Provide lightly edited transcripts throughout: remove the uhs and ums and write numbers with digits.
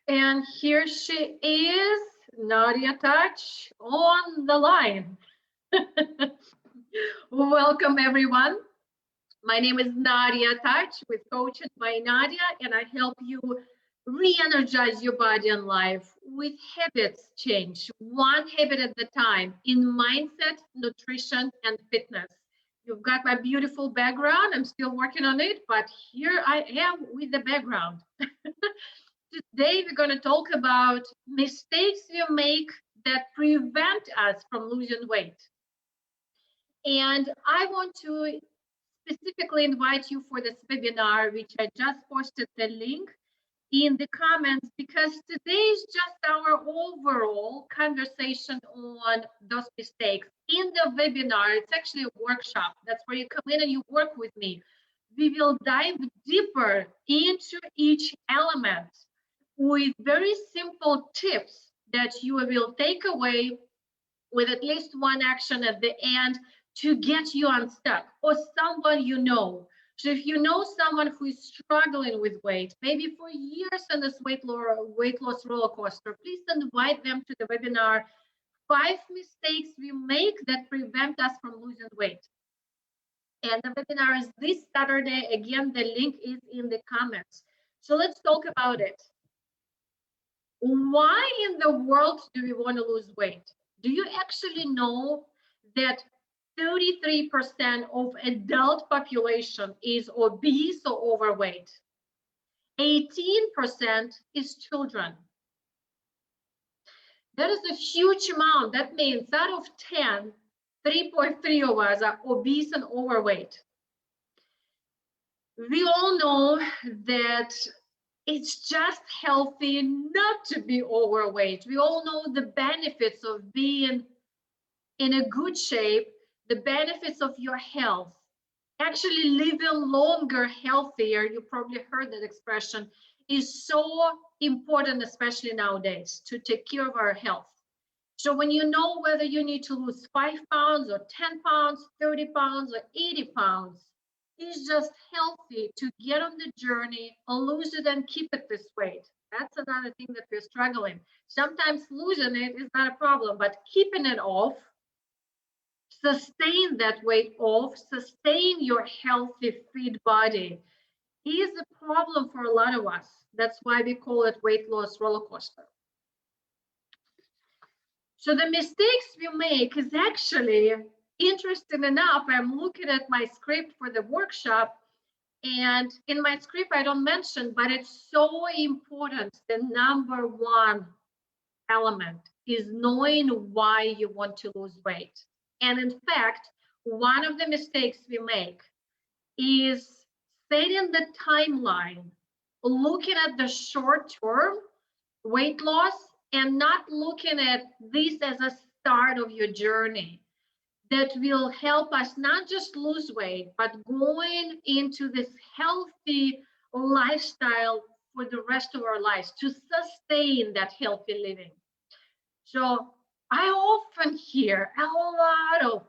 And here she is, Nadia Touch, on the line. Welcome, everyone. My name is Nadia Touch with Coaching by Nadia, and I help you re-energize your body and life with habits change, one habit at a time in mindset, nutrition, and fitness. You've got my beautiful background. I'm still working on it, but here I am with the background. Today, we're going to talk about mistakes you make that prevent us from losing weight. And I want to specifically invite you for this webinar, which I just posted the link in the comments, because today is just our overall conversation on those mistakes. In the webinar, it's actually a workshop. That's where you come in and you work with me. We will dive deeper into each element with very simple tips that you will take away with at least one action at the end to get you unstuck, or someone you know. So if you know someone who is struggling with weight, maybe for years on this weight loss roller coaster, please invite them to the webinar, 5 mistakes we make that prevent us from losing weight. And the webinar is this Saturday. Again, the link is in the comments. So let's talk about it. Why in the world do we want to lose weight? Do you actually know that 33% of adult population is obese or overweight? 18% is children. That is a huge amount. That means out of 10, 3.3 of us are obese and overweight. We all know that it's just healthy not to be overweight. We all know the benefits of being in a good shape, the benefits of your health, actually living longer, healthier. You probably heard that expression, is so important, especially nowadays, to take care of our health. So when you know whether you need to lose 5 pounds or 10 pounds, 30 pounds or 80 pounds, it's just healthy to get on the journey and lose it and keep it this weight. That's another thing that we're struggling. Sometimes losing it is not a problem, but keeping it off, sustain that weight off, sustain your healthy, fit body is a problem for a lot of us. That's why we call it weight loss roller coaster. So the mistakes we make is actually, interesting enough, I'm looking at my script for the workshop, and in my script I don't mention, but it's so important. The number one element is knowing why you want to lose weight. And in fact, one of the mistakes we make is setting the timeline, looking at the short-term weight loss and not looking at this as a start of your journey that will help us not just lose weight, but going into this healthy lifestyle for the rest of our lives, to sustain that healthy living. So I often hear a lot of,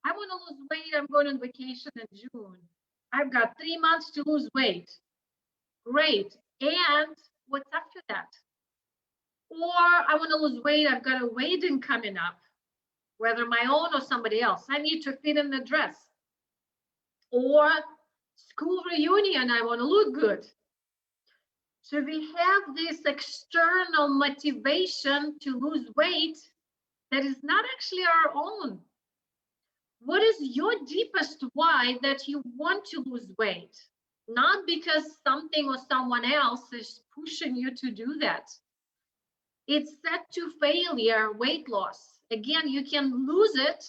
I want to lose weight, I'm going on vacation in June. I've got 3 months to lose weight. Great. And what's after that? Or I want to lose weight, I've got a wedding coming up, whether my own or somebody else. I need to fit in the dress. Or school reunion, I want to look good. So we have this external motivation to lose weight that is not actually our own. What is your deepest why that you want to lose weight? Not because something or someone else is pushing you to do that. It's set to failure weight loss. Again, you can lose it,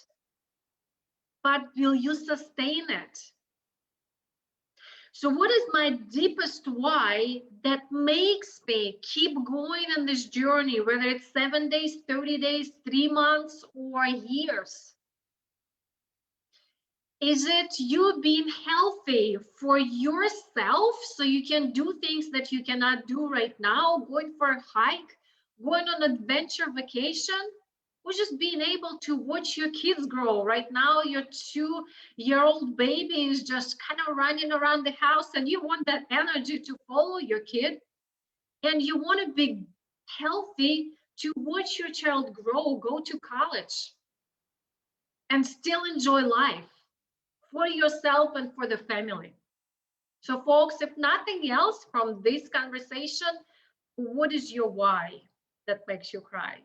but will you sustain it? So what is my deepest why that makes me keep going on this journey, whether it's 7 days, 30 days, 3 months, or years? Is it you being healthy for yourself so you can do things that you cannot do right now, going for a hike, going on an adventure vacation, or just being able to watch your kids grow? Right now, your 2-year-old baby is just kind of running around the house and you want that energy to follow your kid, and you want to be healthy to watch your child grow, go to college, and still enjoy life for yourself and for the family. So folks, if nothing else from this conversation, what is your why that makes you cry?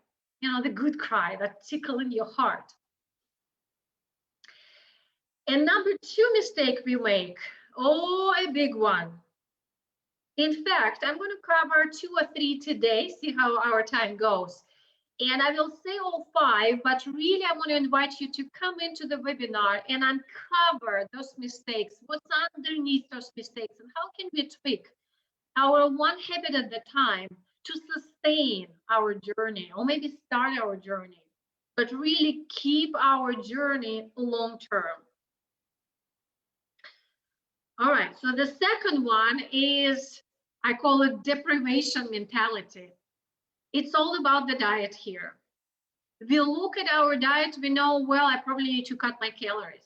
You know, the good cry that tickle in your heart. And number 2 mistake we make, oh, a big one. In fact, I'm going to cover 2 or 3 today, see how our time goes. And I will say all 5, but really I want to invite you to come into the webinar and uncover those mistakes, what's underneath those mistakes, and how can we tweak our one habit at the time to sustain our journey, or maybe start our journey, but really keep our journey long term. All right, so the second one is, I call it deprivation mentality. It's all about the diet here. We look at our diet, we know, well, I probably need to cut my calories.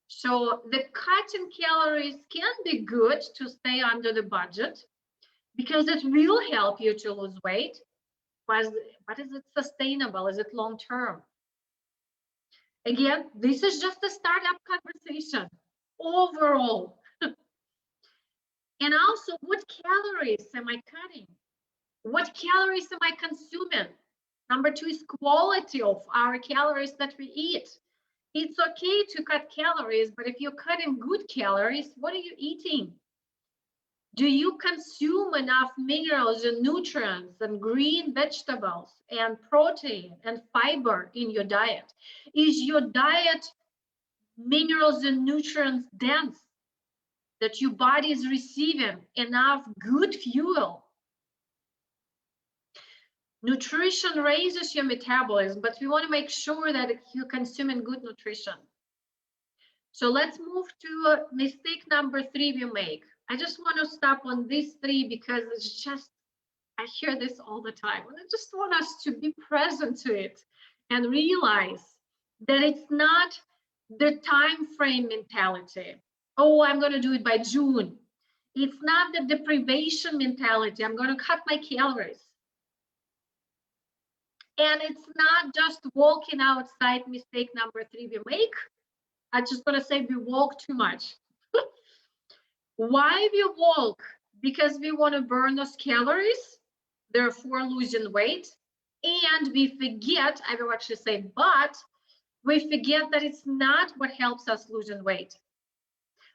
So the cutting calories can be good to stay under the budget because it will help you to lose weight. But is it sustainable? Is it long term? Again, this is just a startup conversation overall. And also, what calories am I cutting? What calories am I consuming? Number 2 is quality of our calories that we eat. It's okay to cut calories, but if you're cutting good calories, what are you eating? Do you consume enough minerals and nutrients and green vegetables and protein and fiber in your diet? Is your diet minerals and nutrients dense, that your body is receiving enough good fuel? Nutrition raises your metabolism, but we want to make sure that you're consuming good nutrition. So let's move to mistake number 3 we make. I just want to stop on these 3 because it's just, I hear this all the time. And I just want us to be present to it and realize that it's not the time frame mentality. Oh, I'm going to do it by June. It's not the deprivation mentality. I'm going to cut my calories. And it's not just walking outside, mistake number 3 we make. I'm just going to say we walk too much. Why we walk? Because we want to burn those calories, therefore losing weight. And we forget, I will actually say, but we forget that it's not what helps us losing weight.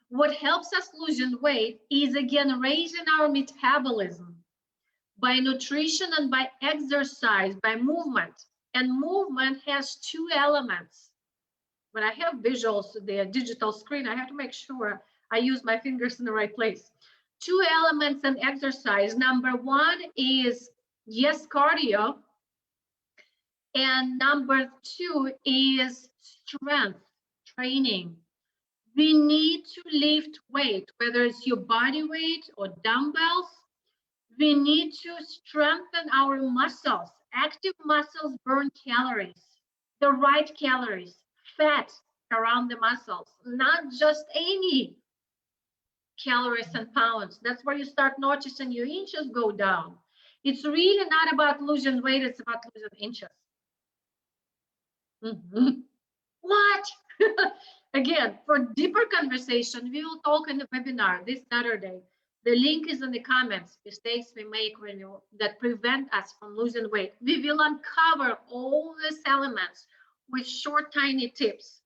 What helps us losing weight is, again, raising our metabolism by nutrition and by exercise, by movement. And movement has 2 elements. When I have visuals, the digital screen, I have to make sure I use my fingers in the right place. 2 elements in exercise. Number 1 is, yes, cardio. And number 2 is strength training. We need to lift weight, whether it's your body weight or dumbbells. We need to strengthen our muscles. Active muscles burn calories, the right calories, fat around the muscles, not just any calories and pounds. That's where you start noticing your inches go down. It's really not about losing weight, it's about losing inches. What? Again, for deeper conversation, we will talk in the webinar this Saturday. The link is in the comments. Mistakes we make when that prevent us from losing weight. We will uncover all these elements with short, tiny tips.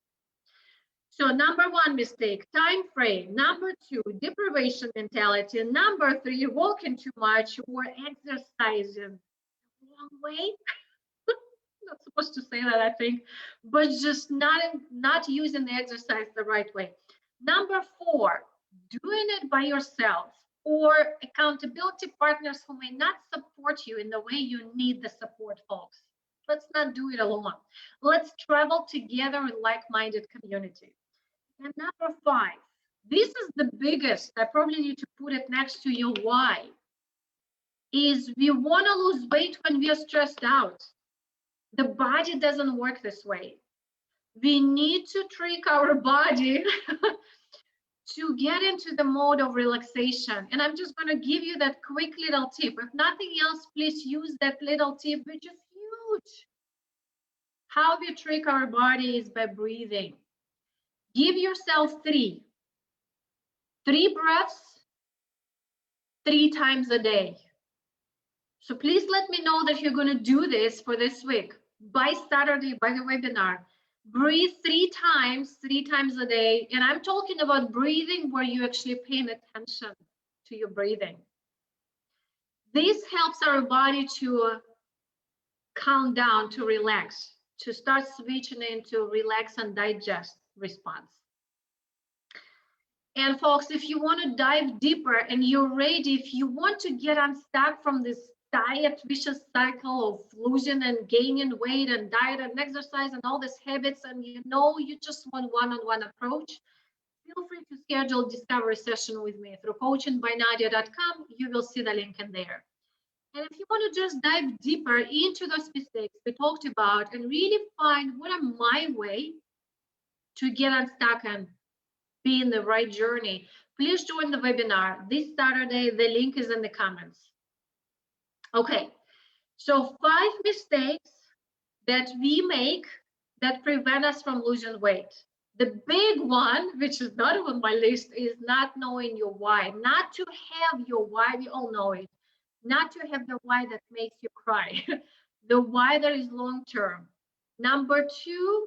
So number 1 mistake, time frame. Number 2, deprivation mentality. Number 3, walking too much or exercising the wrong way. Not supposed to say that, I think, but just not using the exercise the right way. Number 4, doing it by yourself or accountability partners who may not support you in the way you need the support, folks. Let's not do it alone. Let's travel together in like-minded community. And number 5, this is the biggest, I probably need to put it next to your why, is we want to lose weight when we are stressed out. The body doesn't work this way. We need to trick our body to get into the mode of relaxation. And I'm just going to give you that quick little tip. If nothing else, please use that little tip, which is huge. How we trick our body is by breathing. Give yourself three breaths 3 times a day. So please let me know that you're going to do this for this week by Saturday, by the webinar. Breathe 3 times a day. And I'm talking about breathing where you're actually paying attention to your breathing. This helps our body to calm down, to relax, to start switching into relax and digest response. And folks, if you want to dive deeper and you're ready, if you want to get unstuck from this diet vicious cycle of losing and gaining weight and diet and exercise and all these habits, and you know you just want one-on-one approach, feel free to schedule a discovery session with me through coachingbynadia.com. You will see the link in there. And if you want to just dive deeper into those mistakes we talked about and really find what are my way to get unstuck and be in the right journey, please join the webinar this Saturday. The link is in the comments. Okay, so 5 mistakes that we make that prevent us from losing weight. The big one, which is not on my list, is not knowing your why. Not to have your why, we all know it. Not to have the why that makes you cry. The why that is long-term. Number 2,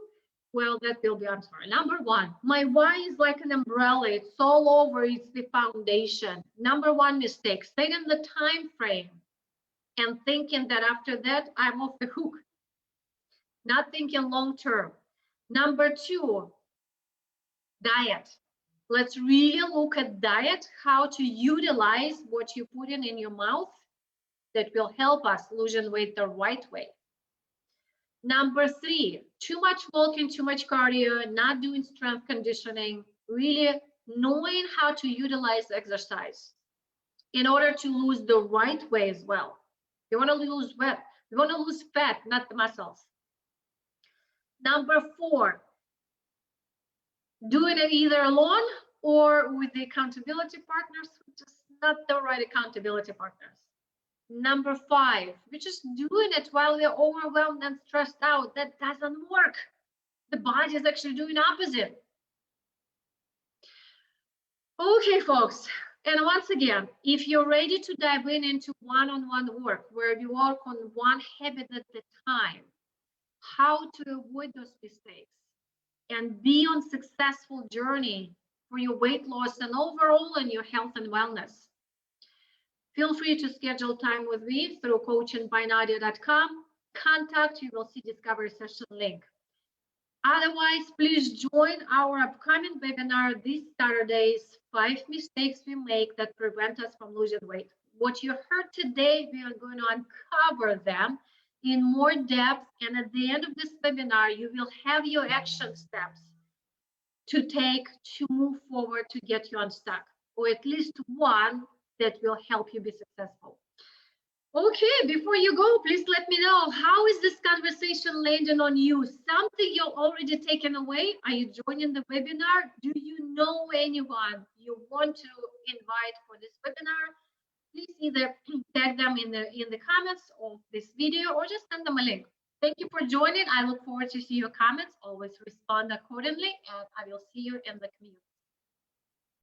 well, that will be, I'm sorry. Number 1, my why is like an umbrella. It's all over, it's the foundation. Number 1 mistake, setting the time frame and thinking that after that, I'm off the hook. Not thinking long-term. Number 2, diet. Let's really look at diet, how to utilize what you put in your mouth that will help us losing weight the right way. Number 3, too much walking, too much cardio, not doing strength conditioning, really knowing how to utilize exercise in order to lose the right way as well. You want to lose weight, you want to lose fat, not the muscles. Number 4, doing it either alone or with the accountability partners, which is not the right accountability partners. Number 5, we're just doing it while we're overwhelmed and stressed out. That doesn't work. The body is actually doing opposite. Okay, folks. And once again, if you're ready to dive into one-on-one work where you work on one habit at a time, how to avoid those mistakes and be on successful journey for your weight loss and overall in your health and wellness, feel free to schedule time with me through coachingbynadia.com. Contact, you will see discovery session link. Otherwise, please join our upcoming webinar this Saturday's 5 mistakes we make that prevent us from losing weight. What you heard today, we are going to uncover them in more depth. And at the end of this webinar, you will have your action steps to take to move forward to get you unstuck, or at least one that will help you be successful. Okay, before you go, please let me know, how is this conversation landing on you? Something you're already taken away? Are you joining the webinar? Do you know anyone you want to invite for this webinar? Please either tag them in the comments of this video or just send them a link. Thank you for joining. I look forward to see your comments. Always respond accordingly, and I will see you in the community.